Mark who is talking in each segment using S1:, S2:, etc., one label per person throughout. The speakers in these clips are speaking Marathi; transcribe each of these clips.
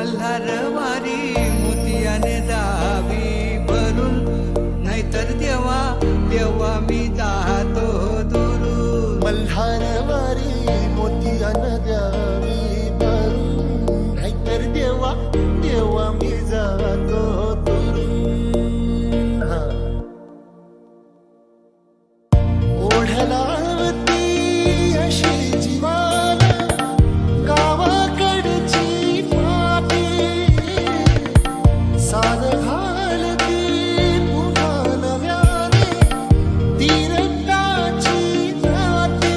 S1: मल्हारवारी मोतियाने दावी भरून, नाहीतर देवा देवा मी जातो दुरून.
S2: मल्हारवारी मोतियाने द्यावी भरून, नाहीतर देवा देवा मी जातो दुरून. ओढलावती अशी जीवाला गावाकडची माती, साद घालती पुन्हा नव्याने ती रक्ताची नाती.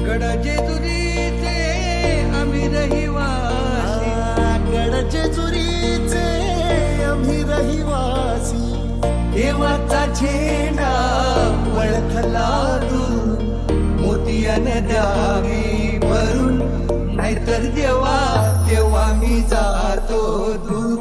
S1: गडजेजुरीचे आम्ही रहिवासी,
S2: गडजेजुरीचे आम्ही रहिवासी.
S1: देवाचा झेंडा वळखला दूर, मोतियाने द्यावी भरून, नाहीतर देवा देवा मी जातो दूर.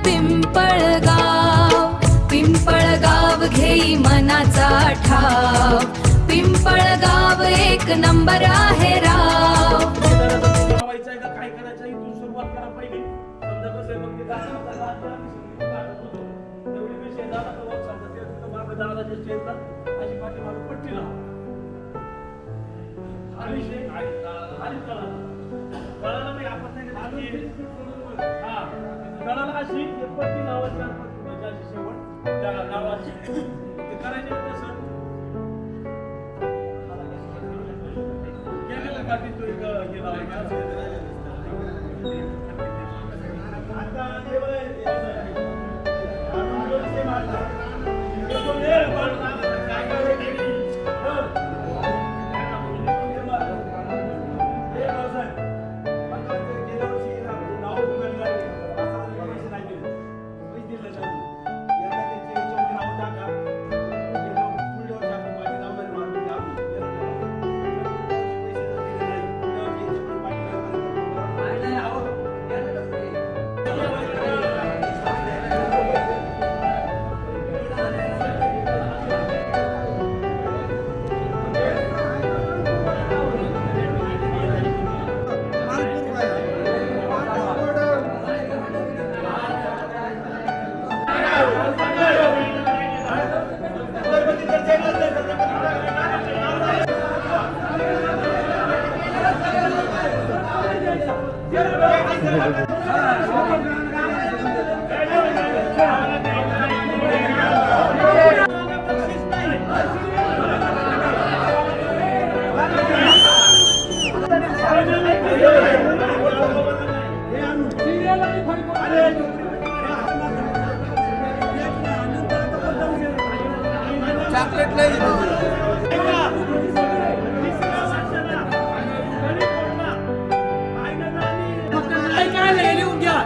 S3: पिंपळगाव पिंपळगाव घेई मनाचा ठाव पिंपळगाव एक नंबर आहे राव.
S4: लावायचं आहे का काय करायचं आहे तू सुरुवात करा पहिली. समजा कसं आहे मग ते गाणं आता गाणं होतो. तेवढी विषय झाला तर मग समजा ते तिथं मागं दादाच्या स्टेजला अशी पाठीमागं पट्टी लावा. हा विषय खाली कळाला. कळाला नाही आपण नाही का हा कळाला अशी एक पट्टी लावायची म्हणजे अशी शेवट त्या नावाची ते करायचे तसं केलेलं का ती तो एक हे लावायचं. आता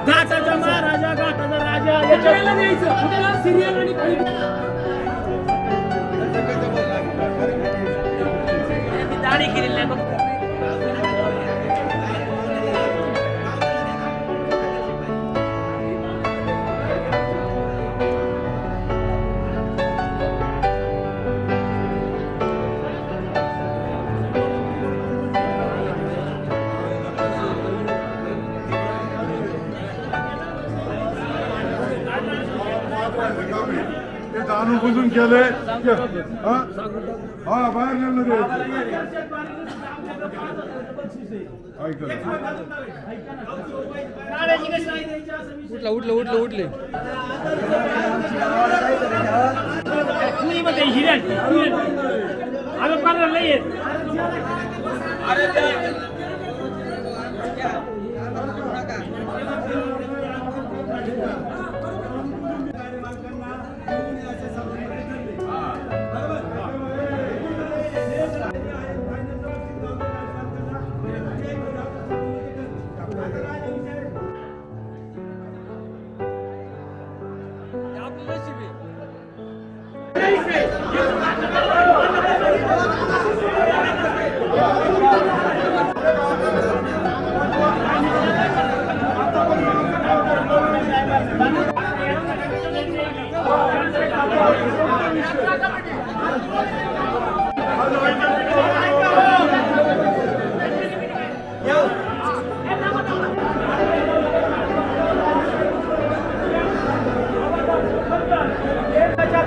S4: घाटाचा महाराजा घाटाचा राजा सिरियल आणि दाढी केलेली आहे बघ.
S5: ते जाणून बुजून केलंय हा बाहेर नेलं
S6: उठला उठले उठले उठले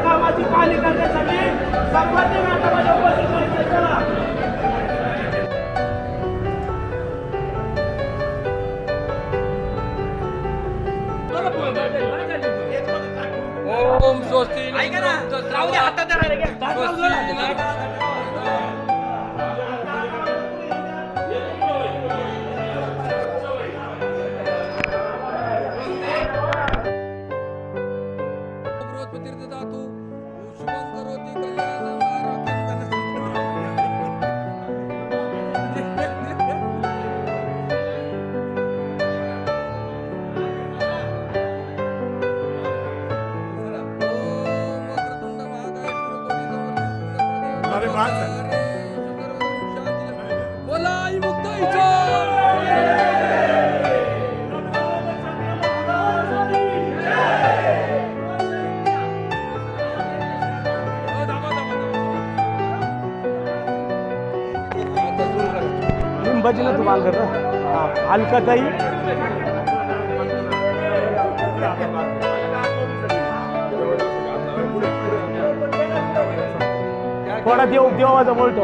S4: कामाची पाहणी करण्यासाठी सर्वांनी नाटकामध्ये उपस्थित राहायचं.
S6: ओम स्वस्ती बोला आई मुक्ताईचा
S7: बांगर ना अलकाताई थोडा देवाचा बोलतो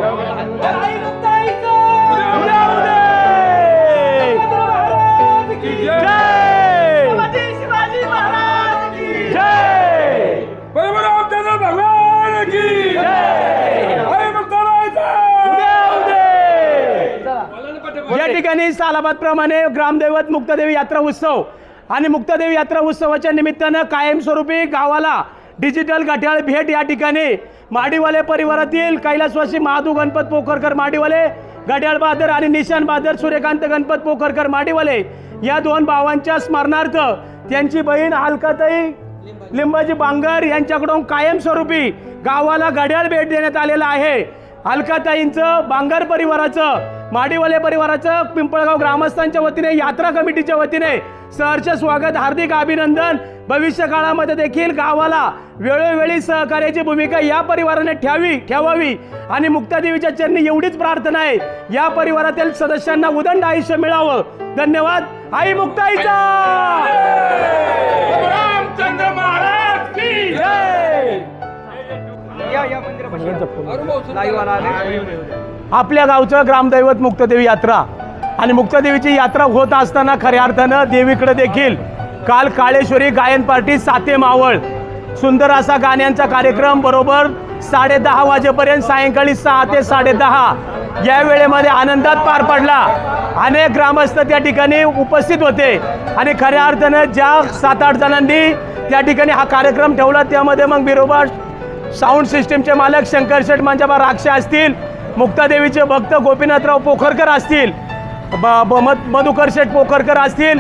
S7: या ठिकाणी सालाबाद प्रमाणे ग्रामदैवत मुक्तादेवी यात्रा उत्सव आणि मुक्तादेवी यात्रा उत्सवाच्या निमित्तानं कायमस्वरूपी गावाला डिजिटल घड्याळ भेट या ठिकाणी माडीवाले परिवारातील कैलासवासी महादू गणपत पोखरकर माडीवाले, घड्याळ बहादर आणि निशान बहादर सूर्यकांत गणपत पोखरकर माडीवाले या दोन भावांच्या स्मरणार्थ त्यांची बहीण अलकाताई लिंबाजी बांगर यांच्याकडून कायमस्वरूपी गावाला घड्याळ भेट देण्यात आलेला आहे. अलकाताईंचं, बांगर परिवाराचं, माडीवाले परिवाराचं, पिंपळगाव ग्रामस्थांच्या वतीने, यात्रा कमिटीच्या वतीने सहर्ष स्वागत, हार्दिक अभिनंदन. भविष्य काळामध्ये देखील गावाला वेळोवेळी सहकार्याची भूमिका या परिवाराने ठेवावी आणि मुक्तादेवीच्या चरणी एवढीच प्रार्थना आहे. या परिवारातील सदस्यांना उदंड आयुष्य मिळावं. धन्यवाद. आई मुक्ताईचा रामचंद्र महाराज की जय. आपल्या गावचं ग्रामदैवत मुक्तादेवी यात्रा आणि मुक्तादेवीची यात्रा होत असताना खऱ्या अर्थानं देवीकडे देखील काल काळेश्वरी गायन पार्टी साते मावळ सुंदर असा गाण्यांचा कार्यक्रम बरोबर 10:30 वाजेपर्यंत सायंकाळी 6 ते 10:30 या वेळेमध्ये आनंदात पार पडला. अनेक ग्रामस्थ त्या ठिकाणी उपस्थित होते आणि खऱ्या अर्थानं ज्या 7-8 जणांनी त्या ठिकाणी हा कार्यक्रम ठेवला त्यामध्ये मग बिरोबा साऊंड सिस्टीमचे मालक शंकर शेठ मंजाबा राक्षे असतील, मुक्तादेवीचे भक्त गोपीनाथराव पोखरकर असतील, मधुकर शेठ पोखरकर असतील,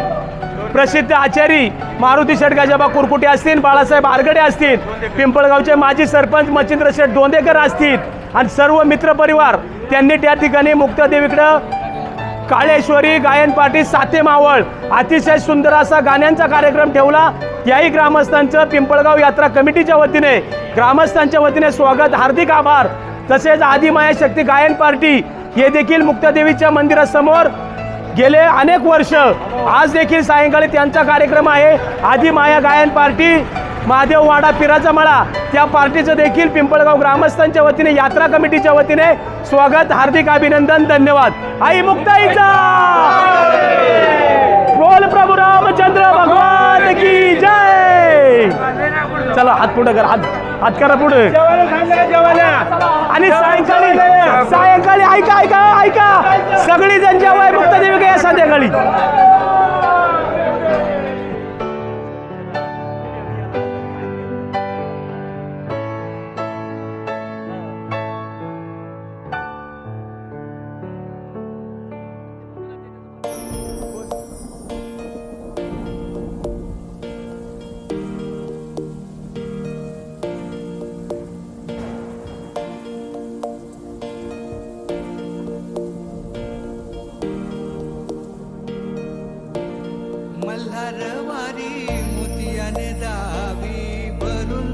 S7: प्रसिद्ध आचारी मारुती शेठ गजाबा कुरकुटे असतील, बाळासाहेब आरगडे असतील, पिंपळगावचे माजी सरपंच मच्छिंद्र शेठ दोंदेकर असतील आणि सर्व मित्रपरिवार त्यांनी त्या ठिकाणी मुक्तादेवीकडं काळेश्वरी गायन पार्टी साते मावळ अतिशय सुंदर असा गाण्यांचा कार्यक्रम ठेवला. याही ग्रामस्थांचं पिंपळगाव यात्रा कमिटीच्या वतीने, ग्रामस्थांच्या वतीने स्वागत, हार्दिक आभार. तसेच आदिमाया शक्ती गायन पार्टी हे देखील मुक्तादेवीच्या मंदिरासमोर गेले अनेक वर्ष आज देखील सायंकाळी त्यांचा कार्यक्रम आहे. आदिमाया गायन पार्टी महादेववाडा पिराचा मळा त्या पार्टीचं देखील पिंपळगाव ग्रामस्थांच्या वतीने, यात्रा कमिटीच्या वतीने स्वागत, हार्दिक अभिनंदन. धन्यवाद. आई मुक्ताईचा बोल प्रभू रामचंद्र भगवान की जय. चला हात पुढे कर, हात करा पुढे. आणि सायंकाळी ऐका सगळी जण जेव्हा मुक्तादेवी काय संध्याकाळी
S1: मल्हारवारी मोतियाने दावी भरून,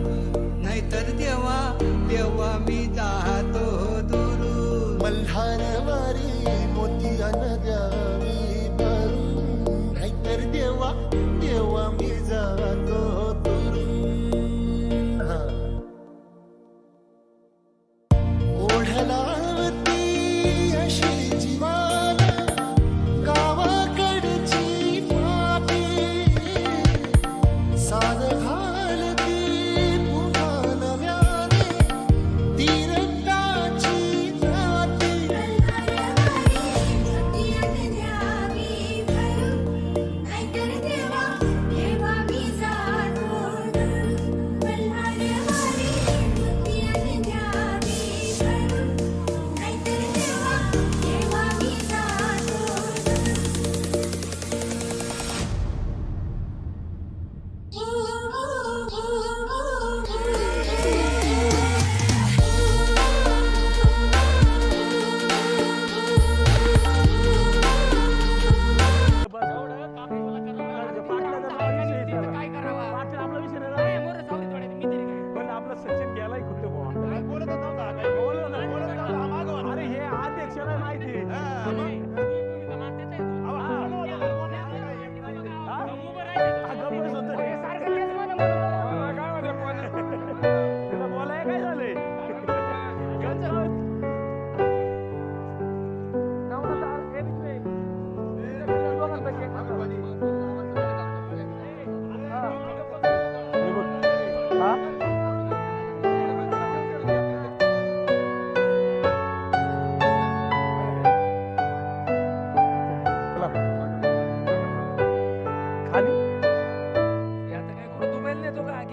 S1: नाहीतर देवा मी जातो दुरून.
S2: मल्हारवारी मोतियान द्यावी भरून, नाहीतर देवा मी जातो दुरून. ओढलावती अशी जीवाला गावाकडची माती,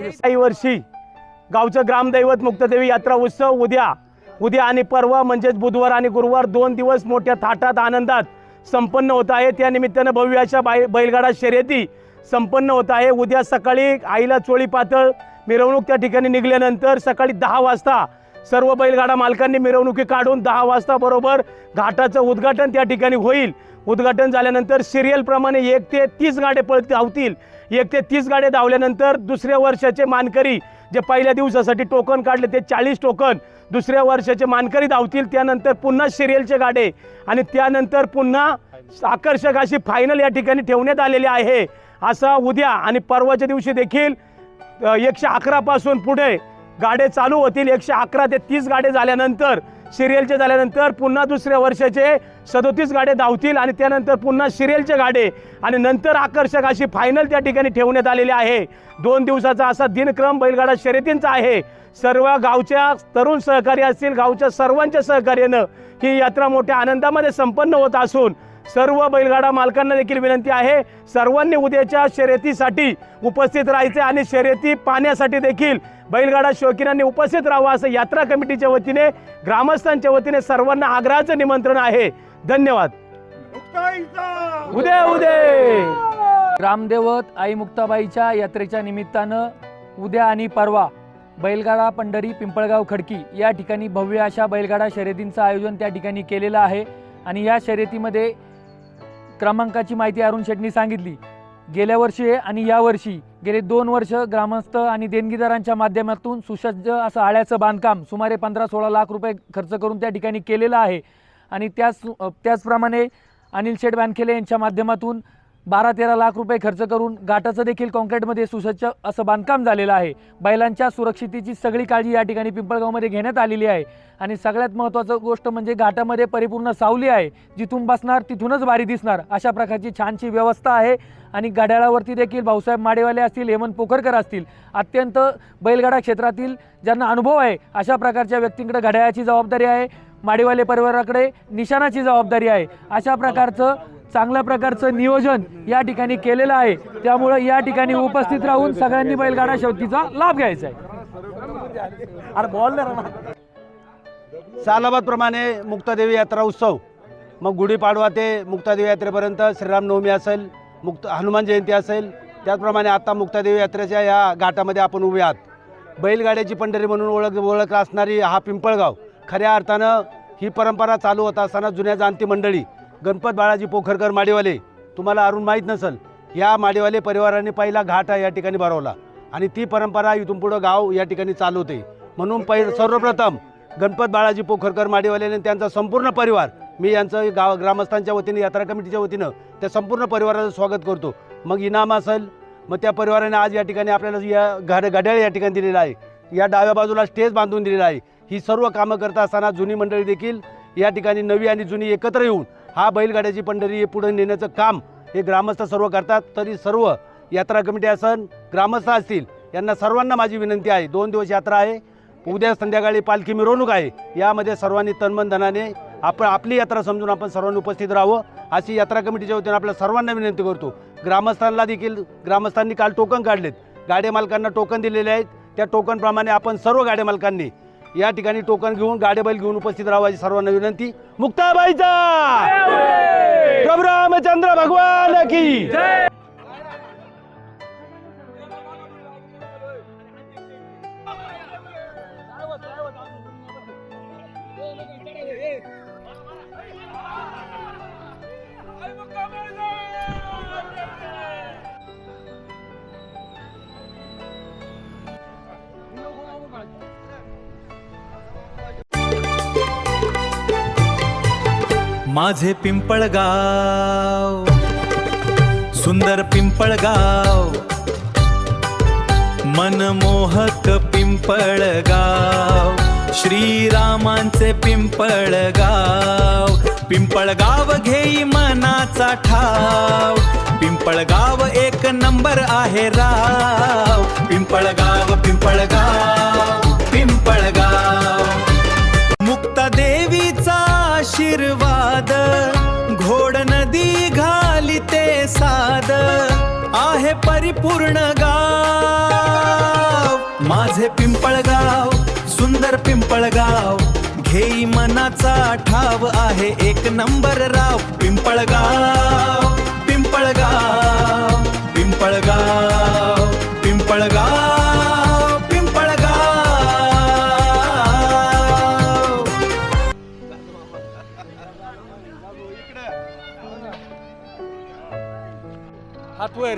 S7: काही वर्षी गावचं ग्रामदैवत मुक्तदेवी यात्रा उत्सव उद्या आणि परवा म्हणजेच बुधवार आणि गुरुवार 2 दिवस मोठ्या थाटात आनंदात संपन्न होत आहे. त्या निमित्तानं भव्य अशा बैलगाडा शर्यती संपन्न होत आहे. उद्या सकाळी आईला चोळी पातळ मिरवणूक त्या ठिकाणी निघाल्यानंतर सकाळी 10 वाजता सर्व बैलगाडा मालकांनी मिरवणुकी काढून 10 वाजता बरोबर घाटाचं उद्घाटन त्या ठिकाणी होईल. उद्घाटन झाल्यानंतर सिरियलप्रमाणे 1 ते 30 गाड्या धावतील. 1 ते 30 गाड्या धावल्यानंतर दुसऱ्या वर्षाचे मानकरी जे पहिल्या दिवसासाठी टोकन काढले ते 40 टोकन दुसऱ्या वर्षाचे मानकरी धावतील. त्यानंतर पुन्हा सिरियलचे गाडे आणि त्यानंतर पुन्हा आकर्षक अशी फायनल या ठिकाणी ठेवण्यात आलेली आहे. असा उद्या आणि परवाच्या दिवशी देखील 111 पासून पुढे गाडे चालू होतील. 111 ते 30 गाडे झाल्यानंतर सिरियलचे झाल्यानंतर पुन्हा दुसऱ्या वर्षाचे 37 गाडे धावतील आणि त्यानंतर पुन्हा सिरियलचे गाडे आणि नंतर आकर्षक अशी फायनल त्या ठिकाणी ठेवण्यात आलेली आहे. 2 दिवसाचा असा दिनक्रम बैलगाडा शर्यतींचा आहे. सर्व गावच्या तरुण सहकारी असतील, गावच्या सर्वांच्या सहकार्यानं ही यात्रा मोठ्या आनंदामध्ये संपन्न होत असून सर्व बैलगाडा मालकांना देखील विनंती आहे सर्वांनी उद्याच्या शर्यतीसाठी उपस्थित राहायचे आणि शर्यती पाहण्यासाठी देखील बैलगाडा शौकीनांनी उपस्थित राहावं असं यात्रा कमिटीच्या वतीने ग्रामस्थांच्या वतीने सर्वांना आग्रहाचं निमंत्रण आहे. धन्यवाद. उद्या
S6: ग्रामदेवत आई मुक्ताबाईच्या यात्रेच्या निमित्तानं उद्या आणि परवा बैलगाडा पंढरी पिंपळगाव खडकी या ठिकाणी भव्य अशा बैलगाडा शर्यतींचं आयोजन त्या ठिकाणी केलेलं आहे. आणि या शर्यतीमध्ये क्रमांकाची माहिती अरुण शेटनी सांगितली. गेल्या वर्षी आणि यावर्षी गेले 2 वर्ष ग्रामस्थ आणि देणगीदारांच्या माध्यमातून सुसज्ज असं आळ्याचं बांधकाम सुमारे 15-16 लाख रुपये खर्च करून त्या ठिकाणी केलेलं आहे. आणि त्याचप्रमाणे अनिल शेठ बानखेले यांच्या माध्यमातून 12-13 लाख रुपये खर्च करून घाटाचं देखील कॉन्क्रीटमध्ये सुसज्ज असं बांधकाम झालेलं आहे. बैलांच्या सुरक्षितेची सगळी काळजी या ठिकाणी पिंपळगावमध्ये घेण्यात आलेली आहे. आणि सगळ्यात महत्त्वाचं गोष्ट म्हणजे घाटामध्ये परिपूर्ण सावली आहे. जिथून बसणार तिथूनच बारी दिसणार अशा प्रकारची छानशी व्यवस्था आहे. आणि गाड्यावरती देखील भाऊसाहेब माडेवाले असतील, हेमंत पोखरकर असतील, अत्यंत बैलगाडा क्षेत्रातील ज्यांना अनुभव आहे अशा प्रकारच्या व्यक्तींकडे घड्याळाची जबाबदारी आहे. माडेवाले परिवाराकडे निशाणाची जबाबदारी आहे. अशा प्रकारचं चांगल्या प्रकारचं नियोजन या ठिकाणी केलेलं आहे. त्यामुळं या ठिकाणी उपस्थित राहून सगळ्यांनी बैलगाडा शर्यतीचा लाभ घ्यायचा आहे.
S8: सालाबादप्रमाणे मुक्तादेवी यात्रा उत्सव मग गुढीपाडवा ते मुक्तादेवी यात्रेपर्यंत श्रीरामनवमी असेल, हनुमान जयंती असेल, त्याचप्रमाणे आता मुक्तादेवी यात्रेच्या या घाटामध्ये आपण उभे आहात. बैलगाड्याची पंढरी म्हणून ओळख असणारी हा पिंपळगाव खऱ्या अर्थानं ही परंपरा चालू होत असताना जुन्या जाणती मंडळी गणपत बाळाजी पोखरकर माडेवाले, तुम्हाला अरुण माहीत नसेल, या माडेवाले परिवाराने पहिला घाट या ठिकाणी भरवला आणि ती परंपरा इथून पुढं गाव या ठिकाणी चालवते. म्हणून सर्वप्रथम गणपत बाळाजी पोखरकर माडेवाले आणि त्यांचा संपूर्ण परिवार, मी यांचं ग्रामस्थांच्या वतीने यात्रा कमिटीच्या वतीनं त्या संपूर्ण परिवाराचं स्वागत करतो. मग इनाम असेल, मग त्या परिवाराने आज या ठिकाणी आपल्याला या घड्याळ या ठिकाणी दिलेला आहे. या डाव्या बाजूला स्टेज बांधून दिलेला आहे. ही सर्व कामं करत असताना जुनी मंडळी देखील या ठिकाणी नवी आणि जुनी एकत्र येऊन हा बैलगाड्याची पंढरी पुढे नेण्याचं काम हे ग्रामस्थ सर्व करतात. तरी सर्व यात्रा कमिटी असेल, ग्रामस्थ असतील, यांना सर्वांना माझी विनंती आहे, 2 दिवस यात्रा आहे. उद्या संध्याकाळी पालखी मिरवणूक आहे. यामध्ये सर्वांनी तनमन धनाने आपली यात्रा समजून आपण सर्वांनी उपस्थित राहावं अशी यात्रा कमिटीच्या वतीने आपल्या सर्वांना विनंती करतो. ग्रामस्थांनी काल टोकन काढलेत, गाड्या मालकांना टोकन दिलेले आहेत. त्या टोकनप्रमाणे आपण सर्व गाड्या मालकांनी या ठिकाणी टोकन घेऊन गाडेबैल घेऊन उपस्थित राहायची सर्वांना विनंती. मुक्ताबाईचा प्रभू रामचंद्र भगवान की जय.
S9: माझे पिंपळगाव, सुंदर पिंपळगाव, मनमोहक पिंपळगाव, श्रीरामांचे पिंपळगाव. पिंपळगाव घेई मनाचा ठाव, पिंपळगाव 1 नंबर आहे राव. पिंपळगाव पिंपळगाव पिंपळगाव. मुक्तादेवीचा आशीर्वाद, घोड नदी घालिते साद, आहे परिपूर्ण गाव. आहे पिंपळगाव, सुंदर पिंपळगाव. घेई मनाचा ठाव आहे एक नंबर राव. पिंपळगाव, पिंपळगाव, पिंपळगाव, पिंपळगाव, पिंपळगाव.
S7: हात वर.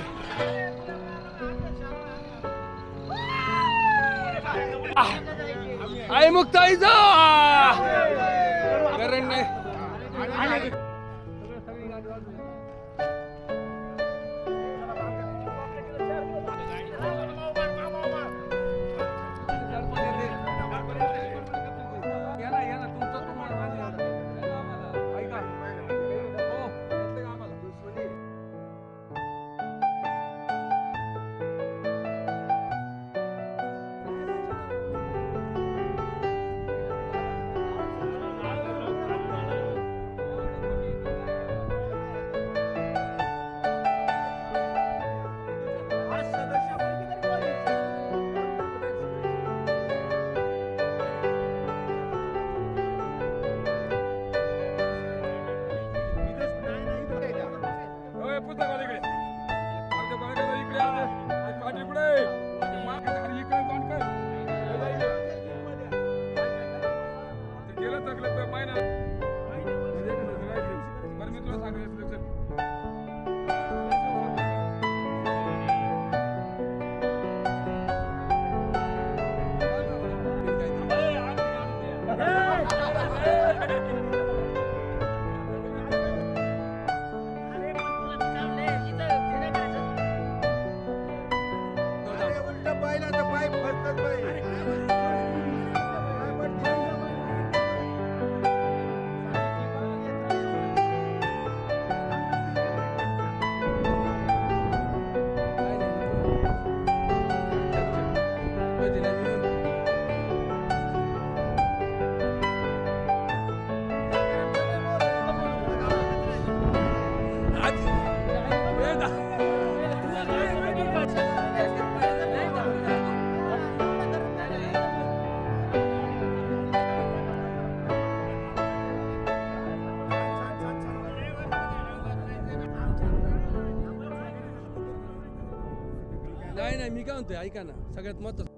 S7: आई मुक्ताईचा कारण नाही.
S10: नाही मी काय म्हणतोय ऐका ना, सगळ्यात महत्त्वाचं